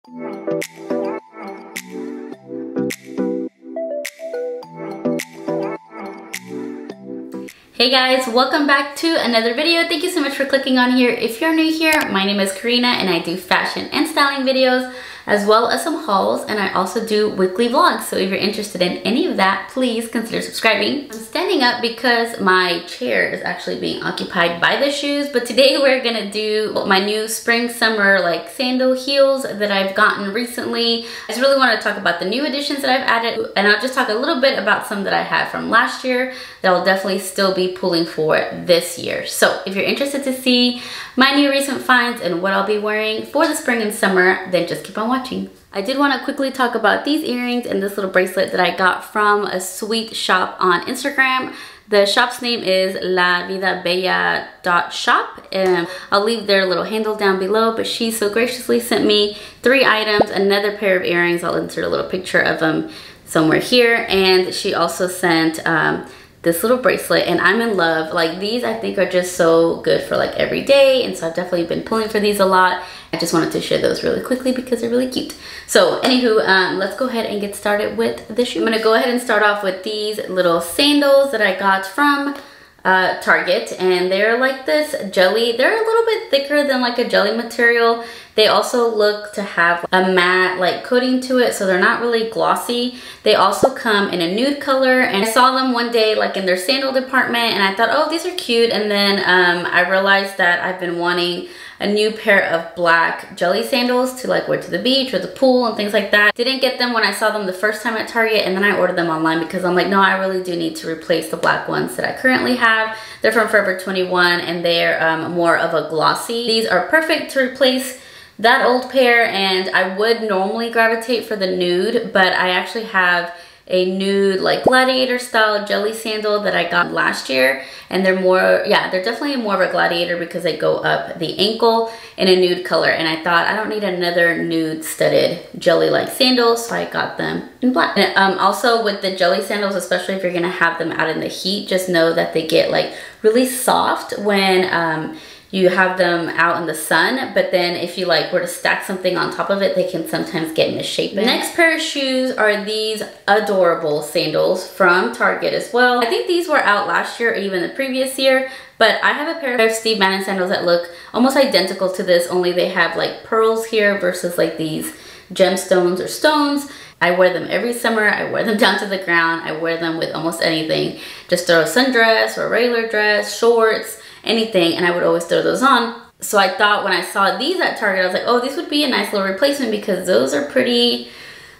Hey guys, welcome back to another video. Thank you so much for clicking on here. If you're new here, my name is Karina and I do fashion and styling videos as well as some hauls, and I also do weekly vlogs. So if you're interested in any of that, please consider subscribing. I'm standing up because my chair is actually being occupied by the shoes, but today we're gonna do my new spring summer like sandal heels that I've gotten recently. I just really want to talk about the new additions that I've added, and I'll just talk a little bit about some that I had from last year that I'll definitely still be pulling for this year. So if you're interested to see my new recent finds and what I'll be wearing for the spring and summer, then just keep on watching. I did want to quickly talk about these earrings and this little bracelet that I got from a sweet shop on Instagram. The shop's name is lavidabella.shop, and I'll leave their little handle down below, but she so graciously sent me 3 items, another pair of earrings. I'll insert a little picture of them somewhere here, and she also sent this little bracelet, and I'm in love. Like, these I think are just so good for like every day, and so I've definitely been pulling for these a lot. I just wanted to share those really quickly because they're really cute. So anywho, let's go ahead and get started with the shoe. I'm gonna go ahead and start off with these little sandals that I got from Target, and they're like this jelly. They're a little bit thicker than like a jelly material. They also look to have a matte like coating to it, so they're not really glossy. They also come in a nude color, and I saw them one day like in their sandal department, and I thought, oh, these are cute. And then I realized that I've been wanting a new pair of black jelly sandals to like wear to the beach or the pool and things like that. Didn't get them when I saw them the first time at Target, and then I ordered them online because I'm like, no, I really do need to replace the black ones that I currently have. They're from Forever 21, and they're more of a glossy. These are perfect to replace that old pair, and I would normally gravitate for the nude, but I actually have a nude like gladiator style jelly sandal that I got last year, and they're more, yeah, they're definitely more of a gladiator because they go up the ankle in a nude color, and I thought I don't need another nude studded jelly like sandal, so I got them in black. And, also with the jelly sandals, especially if you're gonna have them out in the heat, just know that they get like really soft when you have them out in the sun, but then if you like were to stack something on top of it, they can sometimes get misshapen. Next pair of shoes are these adorable sandals from Target as well. I think these were out last year or even the previous year, but I have a pair of Steve Madden sandals that look almost identical to this, only they have like pearls here versus like these gemstones or stones. I wear them every summer. I wear them down to the ground. I wear them with almost anything. Just throw a sundress or a regular dress, shorts, anything, and I would always throw those on. So I thought when I saw these at Target, I was like, oh, these would be a nice little replacement because those are pretty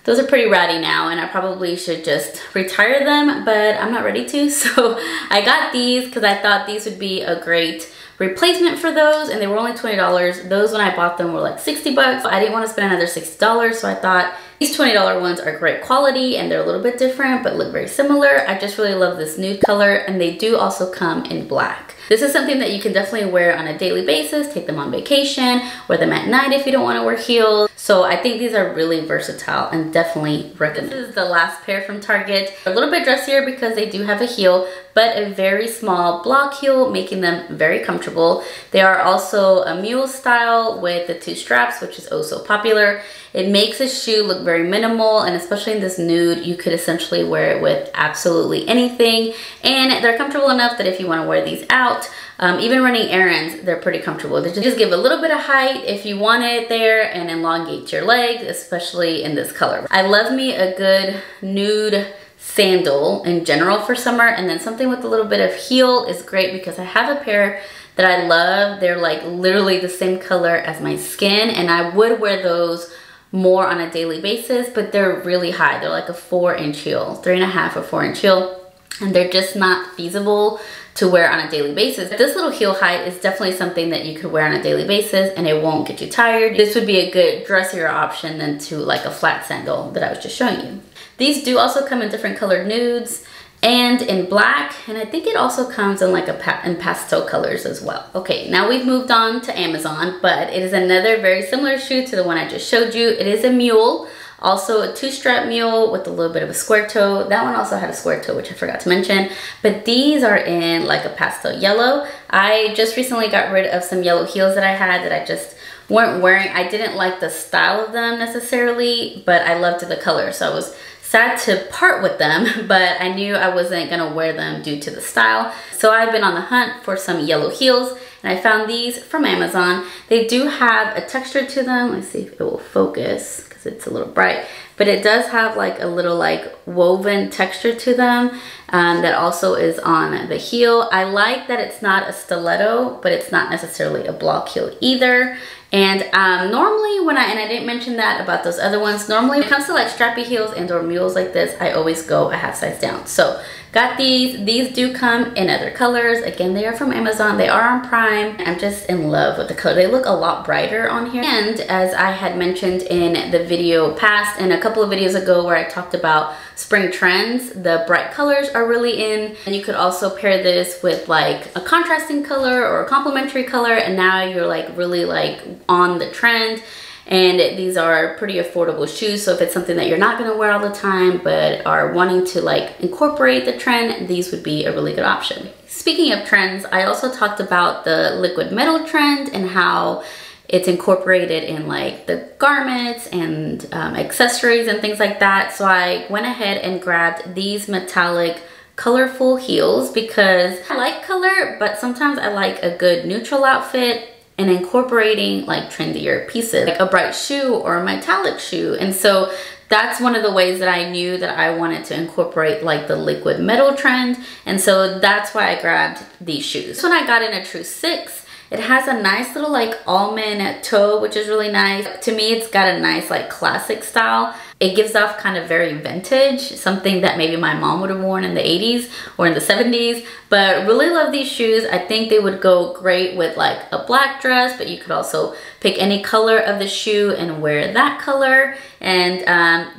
ratty now, and I probably should just retire them, but I'm not ready to. So I got these because I thought these would be a great replacement for those, and they were only $20. Those, when I bought them, were like 60 bucks. I didn't want to spend another $60, so I thought these $20 ones are great quality, and they're a little bit different but look very similar. I just really love this nude color, and they do also come in black. This is something that you can definitely wear on a daily basis, take them on vacation, wear them at night if you don't want to wear heels. So I think these are really versatile and definitely recommend. This is the last pair from Target. A little bit dressier because they do have a heel, but a very small block heel, making them very comfortable. They are also a mule style with the 2 straps, which is oh so popular. It makes a shoe look very minimal, and especially in this nude, you could essentially wear it with absolutely anything. And they're comfortable enough that if you want to wear these out, even running errands, they're pretty comfortable. They just give a little bit of height if you want it there and elongate your legs, especially in this color. I love me a good nude sandal in general for summer, and then something with a little bit of heel is great because I have a pair that I love. They're like literally the same color as my skin, and I would wear those more on a daily basis, but they're really high. They're like a 4-inch heel, 3.5 or 4-inch heel, and they're just not feasible to wear on a daily basis. This little heel height is definitely something that you could wear on a daily basis and it won't get you tired. This would be a good dressier option than to like a flat sandal that I was just showing you. These do also come in different colored nudes and in black, and I think it also comes in like in pastel colors as well. Okay, now we've moved on to Amazon, but it is another very similar shoe to the one I just showed you. It is a mule, also a 2-strap mule with a little bit of a square toe. That one also had a square toe, which I forgot to mention, but these are in like a pastel yellow. I just recently got rid of some yellow heels that I had that I just weren't wearing. I didn't like the style of them necessarily, but I loved the color. So I was sad to part with them, but I knew I wasn't gonna wear them due to the style. So I've been on the hunt for some yellow heels, and I found these from Amazon. They do have a texture to them. Let's see if it will focus because it's a little bright, but it does have like a little like woven texture to them that also is on the heel. I like that it's not a stiletto, but it's not necessarily a block heel either. And normally when and I didn't mention that about those other ones, normally when it comes to like strappy heels and or mules like this, I always go a half size down. So got these do come in other colors. Again, they are from Amazon, they are on Prime. I'm just in love with the color. They look a lot brighter on here. And as I had mentioned in the video past and a couple of videos ago where I talked about spring trends, the bright colors are really in. And you could also pair this with like a contrasting color or a complementary color, and now you're like really like on the trend. And these are pretty affordable shoes, so if it's something that you're not going to wear all the time but are wanting to like incorporate the trend, these would be a really good option. Speaking of trends, I also talked about the liquid metal trend and how it's incorporated in like the garments and accessories and things like that. So I went ahead and grabbed these metallic colorful heels because I like color, but sometimes I like a good neutral outfit and incorporating like trendier pieces, like a bright shoe or a metallic shoe. And so that's one of the ways that I knew that I wanted to incorporate like the liquid metal trend. And so that's why I grabbed these shoes. This one I got in a true 6. It has a nice little like almond toe, which is really nice. To me, it's got a nice like classic style. It gives off kind of very vintage, something that maybe my mom would have worn in the 80s or in the 70s, but really love these shoes. I think they would go great with like a black dress, but you could also pick any color of the shoe and wear that color, and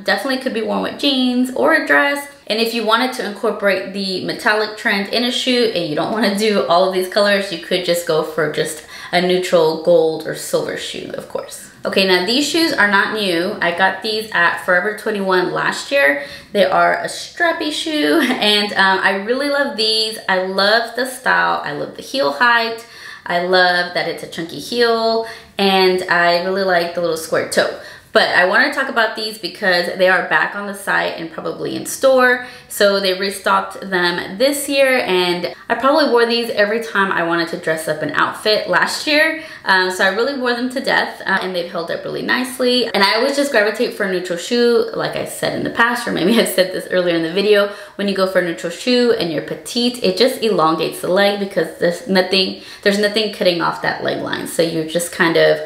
definitely could be worn with jeans or a dress. And if you wanted to incorporate the metallic trend in a shoe and you don't want to do all of these colors, you could just go for just a neutral gold or silver shoe, of course. Okay, now these shoes are not new. I got these at Forever 21 last year. They are a strappy shoe, and I really love these. I love the style. I love the heel height. I love that it's a chunky heel, and I really like the little square toe. But I want to talk about these because they are back on the site and probably in store. So they restocked them this year, and I probably wore these every time I wanted to dress up an outfit last year. So I really wore them to death, and they've held up really nicely. And I always just gravitate for a neutral shoe, like I said in the past, or maybe I've said this earlier in the video. When you go for a neutral shoe and you're petite, it just elongates the leg because there's nothing cutting off that leg line. So you're just kind of,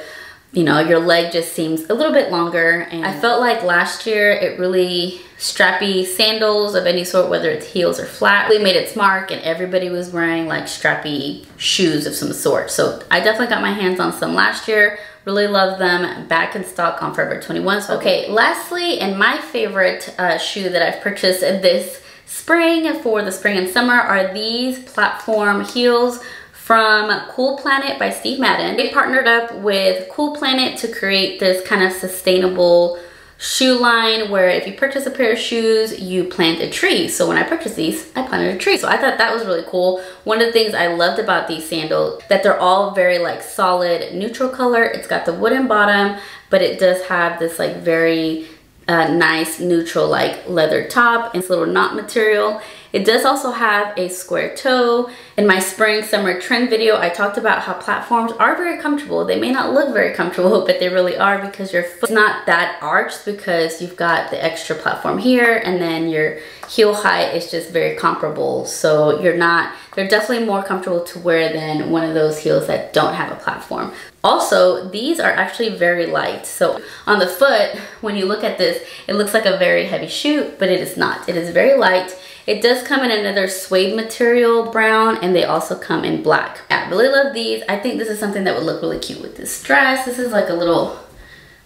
you know, your leg just seems a little bit longer. And I felt like last year it really, strappy sandals of any sort, whether it's heels or flat, really made its mark, and everybody was wearing like strappy shoes of some sort. So I definitely got my hands on some last year. Really love them. Back in stock on Forever 21. So, okay, lastly, and my favorite shoe that I've purchased this spring for the spring and summer are these platform heels from Cool Planet by Steve Madden. They partnered up with Cool Planet to create this kind of sustainable shoe line where if you purchase a pair of shoes, you plant a tree. So when I purchased these, I planted a tree. So I thought that was really cool. One of the things I loved about these sandals, that they're all very like solid neutral color. It's got the wooden bottom, but it does have this like very nice neutral like leather top and this little knot material. It does also have a square toe. In my spring summer trend video, I talked about how platforms are very comfortable. They may not look very comfortable, but they really are because your foot's not that arched because you've got the extra platform here, and then your heel height is just very comparable. So they're definitely more comfortable to wear than one of those heels that don't have a platform. Also, these are actually very light. So on the foot, when you look at this, it looks like a very heavy shoe, but it is not. It is very light. It does come in another suede material brown, and they also come in black. I really love these. I think this is something that would look really cute with this dress. This is like a little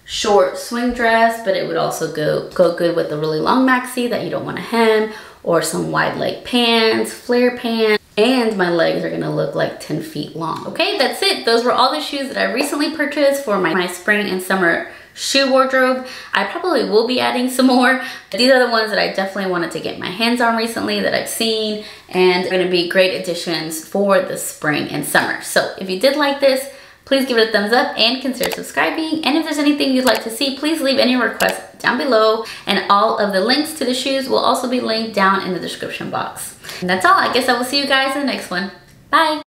short swing dress, but it would also go good with a really long maxi that you don't want to hem, or some wide leg pants, flare pants. And my legs are gonna look like 10 feet long. Okay, that's it. Those were all the shoes that I recently purchased for my spring and summer shoe wardrobe. I probably will be adding some more. These are the ones that I definitely wanted to get my hands on recently that I've seen, and they're gonna be great additions for the spring and summer. So if you did like this, please give it a thumbs up and consider subscribing. And if there's anything you'd like to see, please leave any requests down below. And all of the links to the shoes will also be linked down in the description box. And that's all. I guess I will see you guys in the next one. Bye.